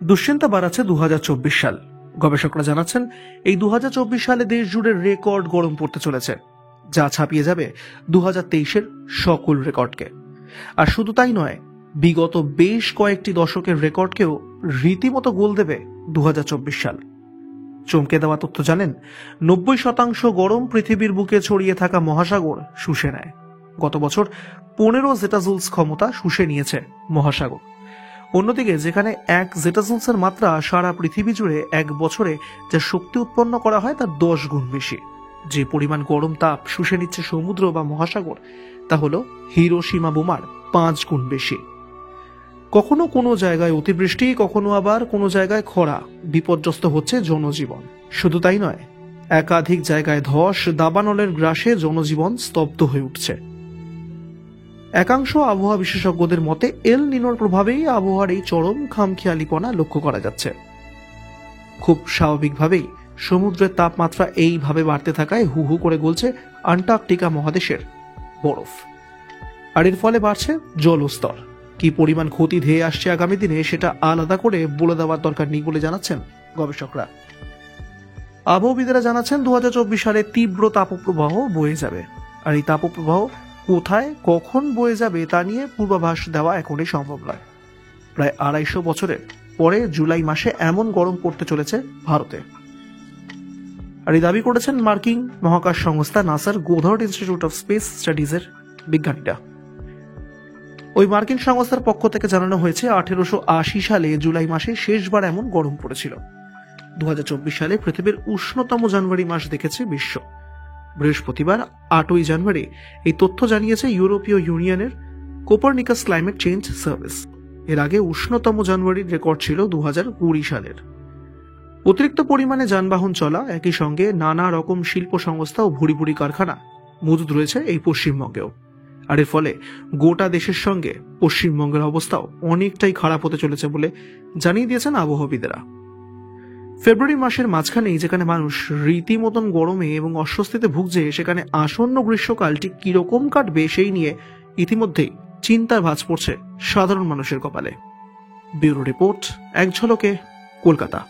দুশ্চিন্তা বাড়াচ্ছে 2024 সাল। গবেষকরা জানাচ্ছেন এই 2024 সালে দেশ জুড়ে রেকর্ড গরম পড়তে চলেছে, যা ছাপিয়ে যাবে 2023-এর সকল রেকর্ডকে। আর শুধু তাই নয়, বিগত বেশ কয়েকটি দশকের রেকর্ডকেও রীতিমতো গোল দেবে 2024 সাল। চমকে দেওয়া তথ্য জানেন, 90% গরম পৃথিবীর বুকে ছড়িয়ে থাকা মহাসাগর শুষে নেয়। গত বছর 15 জেটাজুলস ক্ষমতা শুষে নিয়েছে মহাসাগর। অন্যদিকে যেখানে 1 জেটাজুলসের মাত্রা সারা পৃথিবী জুড়ে এক বছরে যা শক্তি উৎপন্ন করা হয় তার 10 গুণ বেশি। যে পরিমাণ গরম তাপ শুষে নিচ্ছে সমুদ্র বা মহাসাগর, তা হলো হিরোশিমা বোমার 5 গুণ বেশি। কখনো কোনো জায়গায় অতিবৃষ্টি, কখনো আবার কোনো জায়গায় খরা, বিপর্যস্ত হচ্ছে জনজীবন। শুধু তাই নয়, একাধিক জায়গায় ধস, দাবানলের গ্রাসে জনজীবন স্তব্ধ হয়ে উঠছে। একাংশ আবহাওয়া বিশেষজ্ঞদের মতে এল নিনোর প্রভাবেই আবহাওয়ার এই চরম খামখেয়ালিপনা লক্ষ্য করা যাচ্ছে। খুব স্বাভাবিকভাবেই সমুদ্রের তাপমাত্রা এইভাবে বাড়তে থাকায় হু হু করে গলছে আন্টার্কটিকা মহাদেশের বরফ, আর এর ফলে বাড়ছে জলস্তর। কি পরিমাণ ক্ষতি ধেয়ে আসছে আগামী দিনে সেটা আলাদা করে বলে দেওয়ার দরকার নেই বলে জানাচ্ছেন গবেষকরা। আবহাওয়াবিদেরা জানাচ্ছেন 2024 সালে তীব্র তাপপ্রবাহ বয়ে যাবে, আর এই তাপপ্রবাহ কোথায় কখন বয়ে যাবে তা নিয়ে পূর্বাভাস দেওয়া এখনই সম্ভব নয়। প্রায় 250 বছরের পরে জুলাই মাসে এমন গরম পড়তে চলেছে ভারতে। আর এই দাবি করেছেন মার্কিন মহাকাশ সংস্থা নাসার গোদ্দার্ড ইনস্টিটিউট অফ স্পেস স্টাডিজের বিজ্ঞানীরা। ওই মার্কিন সংস্থার পক্ষ থেকে জানানো হয়েছে 1880 সালে জুলাই মাসে শেষবার এমন গরম পড়েছিল। 2024 সালে পৃথিবীর উষ্ণতম জানুয়ারি মাস দেখেছে বিশ্ব। বৃহস্পতিবার 8ই জানুয়ারি এই তথ্য জানিয়েছে ইউরোপীয় ইউনিয়নের কোপারনিকাস ক্লাইমেট চেঞ্জ সার্ভিস। এর আগে উষ্ণতম জানুয়ারির রেকর্ড ছিল 2020 সালের। অতিরিক্ত পরিমাণে যানবাহন চলা, একই সঙ্গে নানা রকম শিল্প সংস্থা ও ভুরি ভুরি কারখানা মজুদ রয়েছে এই পশ্চিমবঙ্গেও। আর এর ফলে গোটা দেশের সঙ্গে পশ্চিমবঙ্গের অবস্থাও অনেকটাই খারাপ হতে চলেছে বলে জানিয়ে দিয়েছেন আবহাওয়াবিদেরা। ফেব্রুয়ারি মাসের মাঝখানেই যেখানে মানুষ রীতিমতন গরমে এবং অস্বস্তিতে ভুগছে, সেখানে আসন্ন গ্রীষ্মকাল ঠিক কিরকম কাটবে সেই নিয়ে ইতিমধ্যেই চিন্তার ভাঁজ পড়ছে সাধারণ মানুষের কপালে। ব্যুরো রিপোর্ট, এক ঝলকে, কলকাতা।